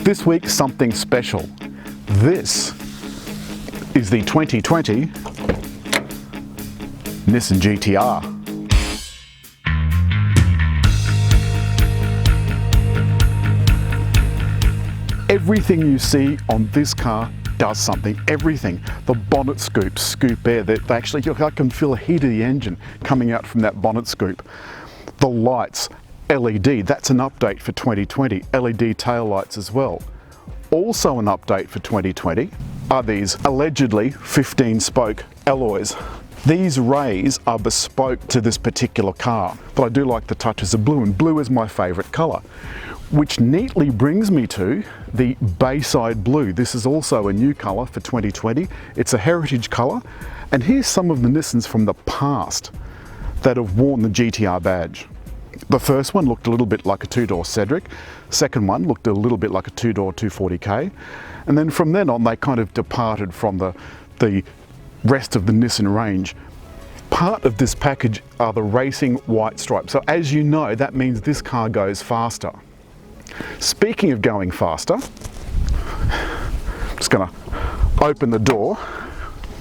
This week, something special. This is the 2020 Nissan GTR. Everything you see on this car does something, everything. The bonnet scoop, scoop air, they actually, I can feel the heat of the engine coming out from that bonnet scoop. The lights, LED, that's an update for 2020, LED tail lights as well. Also an update for 2020 are these allegedly 15-spoke alloys. These rays are bespoke to this particular car, but I do like the touches of blue, and blue is my favourite colour. Which neatly brings me to the Bayside Blue. This is also a new colour for 2020. It's a heritage colour, and here's some of the Nissans from the past that have worn the GTR badge. The first one looked a little bit like a two-door Cedric. Second one looked a little bit like a two-door 240k. And then from then on, they kind of departed from the rest of the Nissan range. Part of this package are the racing white stripes. So as you know, that means this car goes faster. Speaking of going faster, I'm just going to open the door,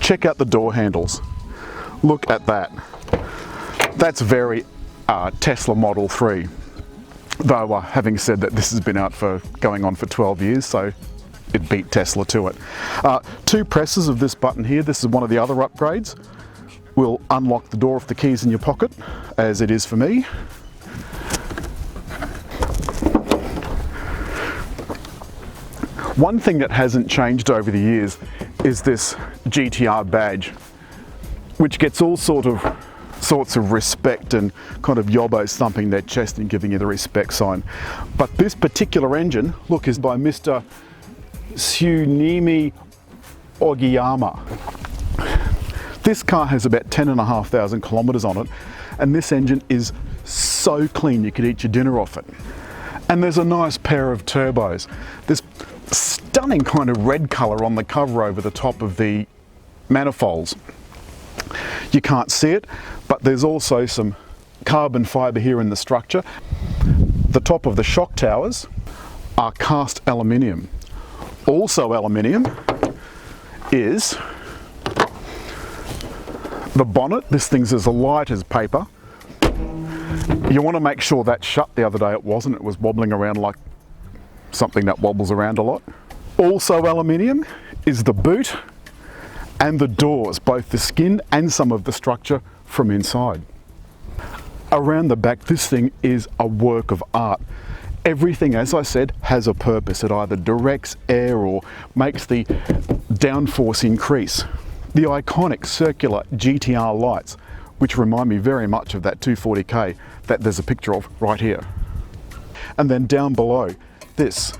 check out the door handles. Look at that. That's very Tesla Model 3. Though having said that, this has been out for going on for 12 years, so it beat Tesla to it. Two presses of this button here. This is one of the other upgrades. Will unlock the door with the keys in your pocket, as it is for me. One thing that hasn't changed over the years is this GTR badge, which gets all sorts of respect and kind of yobos thumping their chest and giving you the respect sign. But this particular engine, look, is by Mr. Tsunemi Ogiyama. This car has about 10,500 kilometers on it, and this engine is so clean you could eat your dinner off it. And there's a nice pair of turbos. This stunning kind of red color on the cover over the top of the manifolds. You can't see it, but there's also some carbon fiber here in the structure. The top of the shock towers are cast aluminium. Also aluminium is the bonnet. This thing's as light as paper. You want to make sure that's shut. The other day it wasn't. It was wobbling around like something that wobbles around a lot. Also aluminium is the boot and the doors, both the skin and some of the structure from inside. Around the back, this thing is a work of art. Everything, as I said, has a purpose. It either directs air or makes the downforce increase. The iconic circular GTR lights, which remind me very much of that 240k that there's a picture of right here. And then down below, this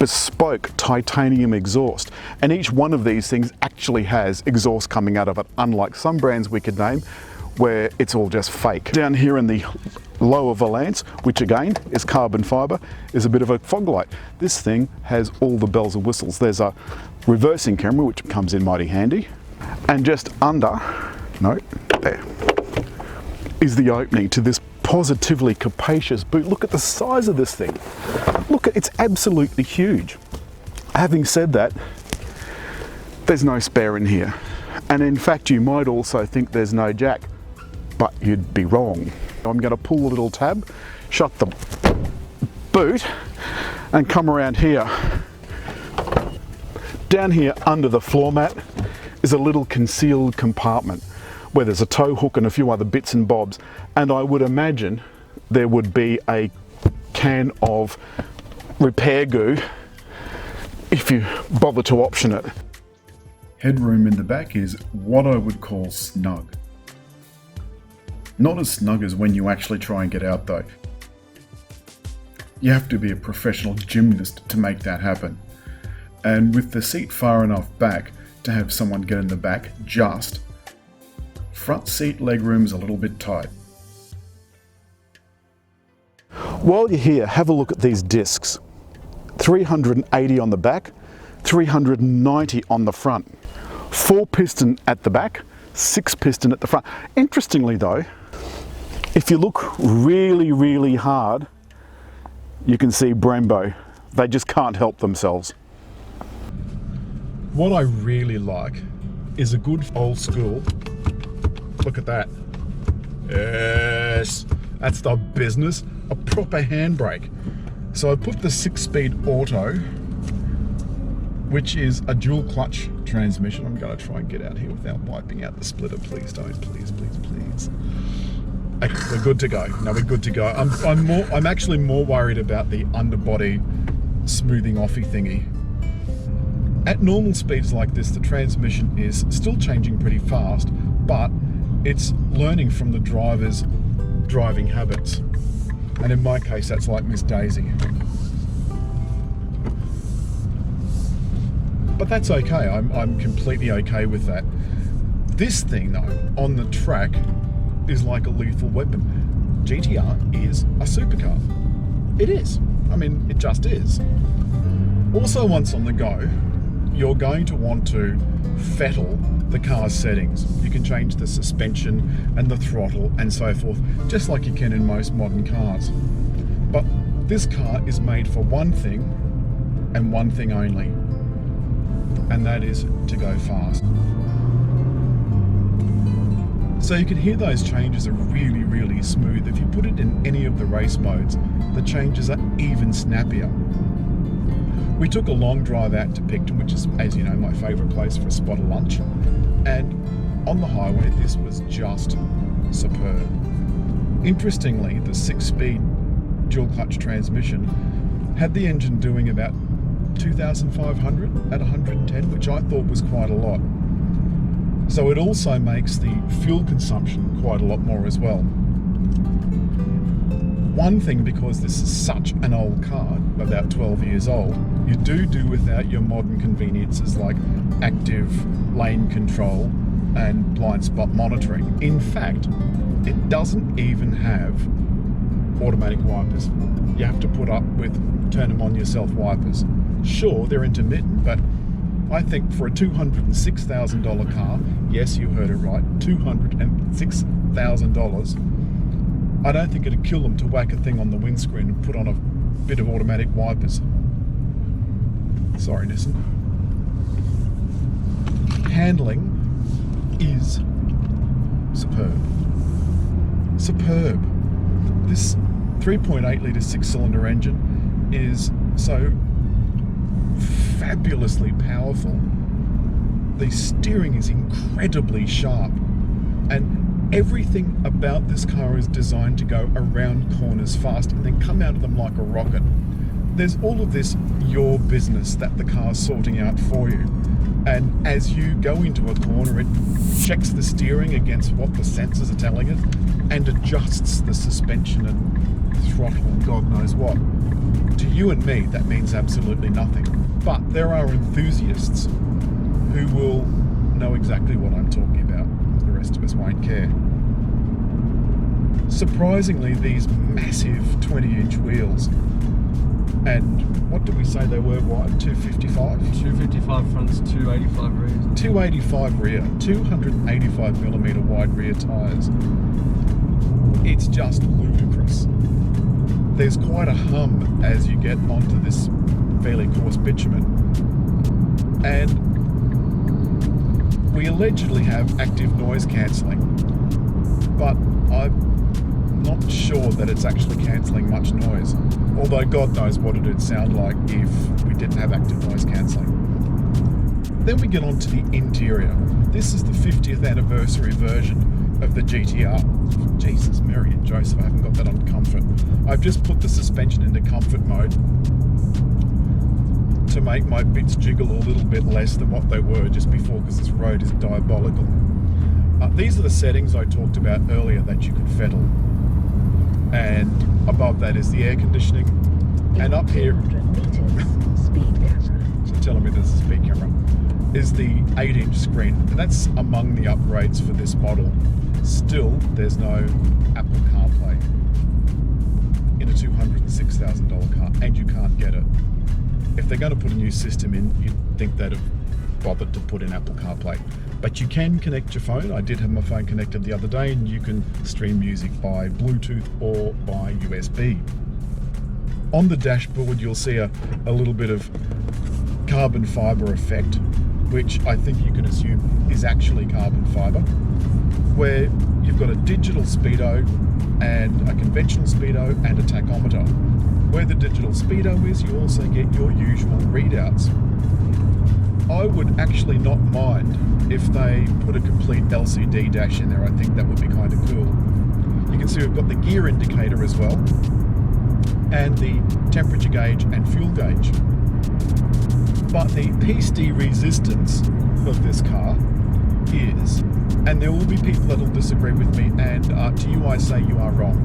bespoke titanium exhaust. And each one of these things actually has exhaust coming out of it, unlike some brands we could name where it's all just fake. Down here in the lower valance, which again is carbon fiber, is a bit of a fog light. This thing has all the bells and whistles. There's a reversing camera, which comes in mighty handy. And just under, no, there, is the opening to this positively capacious boot. Look at the size of this thing. Look, it's absolutely huge. Having said that, there's no spare in here. And in fact, you might also think there's no jack, but you'd be wrong. I'm going to pull the little tab, shut the boot, and come around here. Down here under the floor mat is a little concealed compartment where there's a tow hook and a few other bits and bobs, and I would imagine there would be a can of repair goo if you bother to option it. Headroom in the back is what I would call snug. Not as snug as when you actually try and get out though. You have to be a professional gymnast to make that happen. And with the seat far enough back to have someone get in the back just, front seat legroom is a little bit tight. While you're here, have a look at these discs. 380 on the back, 390 on the front. 4 piston at the back, 6 piston at the front. Interestingly though, if you look really, really hard, you can see Brembo They just can't help themselves. What I really like is a good old school, look at that, yes, that's the business, a proper handbrake. So I put the 6-speed auto, which is a dual clutch transmission. I'm going to try and get out here without wiping out the splitter. Please don't, please, please, please. Okay, we're good to go. No, we're good to go. I'm actually more worried about the underbody smoothing offy thingy. At normal speeds like this, the transmission is still changing pretty fast, but it's learning from the driver's driving habits. And in my case, that's like Miss Daisy. But that's okay, I'm completely okay with that. This thing though, on the track, is like a lethal weapon. GTR is a supercar. It is. I mean, it just is. Also, once on the go, you're going to want to fettle the car's settings. You can change the suspension and the throttle and so forth, just like you can in most modern cars. But this car is made for one thing and one thing only, and that is to go fast. So you can hear those changes are really, really smooth. If you put it in any of the race modes, the changes are even snappier. We took a long drive out to Picton, which is, as you know, my favourite place for a spot of lunch. And on the highway, this was just superb. Interestingly, the 6-speed dual clutch transmission had the engine doing about 2,500 at 110, which I thought was quite a lot. So it also makes the fuel consumption quite a lot more as well. One thing, because this is such an old car, about 12 years old, you do without your modern conveniences like active lane control and blind spot monitoring. In fact, it doesn't even have automatic wipers. You have to put up with turn them on yourself wipers. Sure, they're intermittent, but I think for a $206,000 car, yes, you heard it right, $206,000, I don't think it'd kill them to whack a thing on the windscreen and put on a bit of automatic wipers. Sorry, Nissan. Handling is superb. Superb. This 3.8 litre 6-cylinder engine is so fabulously powerful. The steering is incredibly sharp, and everything about this car is designed to go around corners fast and then come out of them like a rocket. There's all of this your business that the car's sorting out for you. And as you go into a corner, it checks the steering against what the sensors are telling it and adjusts the suspension and throttle and God knows what. To you and me, that means absolutely nothing. But there are enthusiasts who will know exactly what I'm talking about. The rest of us won't care. Surprisingly, these massive 20-inch wheels, and what did we say they were wide? 255? 255 fronts, 285 rears. 285 rear, 285mm wide rear tyres. It's just ludicrous. There's quite a hum as you get onto this fairly coarse bitumen. And we allegedly have active noise cancelling, but I'm not sure that it's actually cancelling much noise, although God knows what it'd sound like if we didn't have active noise cancelling. Then we get on to the interior. This is the 50th anniversary version of the GTR. Jesus, Mary and Joseph, I haven't got that on comfort. I've just put the suspension into comfort mode to make my bits jiggle a little bit less than what they were just before, because this road is diabolical. These are the settings I talked about earlier that you can fettle. And above that is the air conditioning. And up here, so telling me there's a speed camera, is the 8-inch screen. And that's among the upgrades for this model. Still, there's no Apple CarPlay in a $206,000 car, and you can't get it. If they're going to put a new system in, you'd think they'd have bothered to put in Apple CarPlay. But you can connect your phone. I did have my phone connected the other day, and you can stream music by Bluetooth or by USB. On the dashboard, you'll see a little bit of carbon fibre effect, which I think you can assume is actually carbon fibre, where you've got a digital speedo and a conventional speedo and a tachometer. Where the digital speedo is, you also get your usual readouts. I would actually not mind if they put a complete LCD dash in there. I think that would be kind of cool. You can see we've got the gear indicator as well, and the temperature gauge and fuel gauge. But the piste resistance of this car is, and there will be people that will disagree with me, and to you I say you are wrong.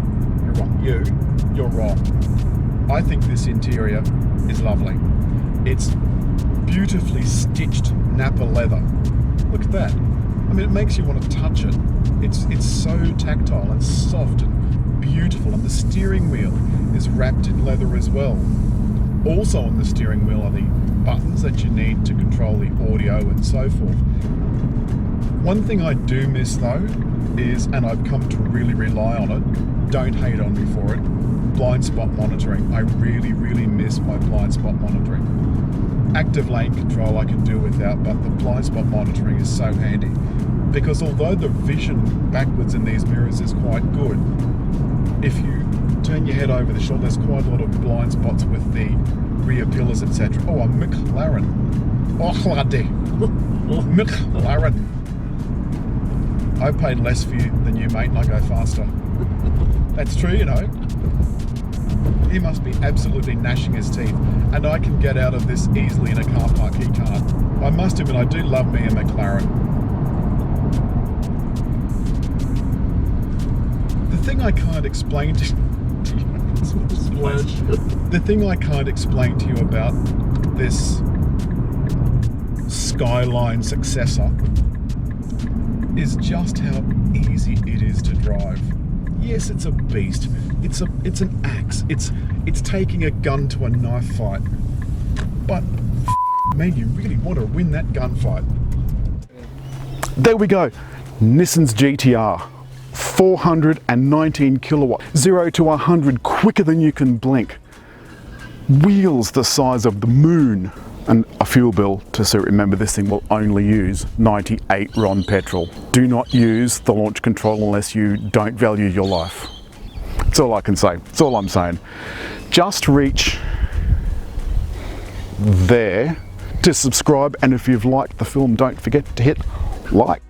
You're wrong. You're wrong. I think this interior is lovely. It's beautifully stitched Napa leather. Look at that. I mean, it makes you want to touch it. It's so tactile and soft and beautiful, and the steering wheel is wrapped in leather as well. Also on the steering wheel are the buttons that you need to control the audio and so forth. One thing I do miss though is, and I've come to really rely on it, don't hate on me for it, blind spot monitoring. I really, really miss my blind spot monitoring. Active lane control I can do without, but the blind spot monitoring is so handy, because although the vision backwards in these mirrors is quite good, if you turn your head over the shoulder, there's quite a lot of blind spots with the rear pillars, etc. Oh, a McLaren. Oh, laddie. McLaren. I paid less for you than you, mate, and I go faster. That's true, you know. He must be absolutely gnashing his teeth, and I can get out of this easily in a car park. He can't. I must admit, I do love me a McLaren. The thing I can't explain to you, the thing I can't explain to you about this Skyline successor is just how easy it is to drive. Yes, it's a beast. It's an axe. It's taking a gun to a knife fight. But man, you really want to win that gunfight. There we go. Nissan's GTR. 419 kilowatt. 0 to 100 quicker than you can blink. Wheels the size of the moon. And a fuel bill to suit. Remember, this thing will only use 98 RON petrol. Do not use the launch control unless you don't value your life. That's all I can say. That's all I'm saying. Just reach there to subscribe, and if you've liked the film, don't forget to hit like.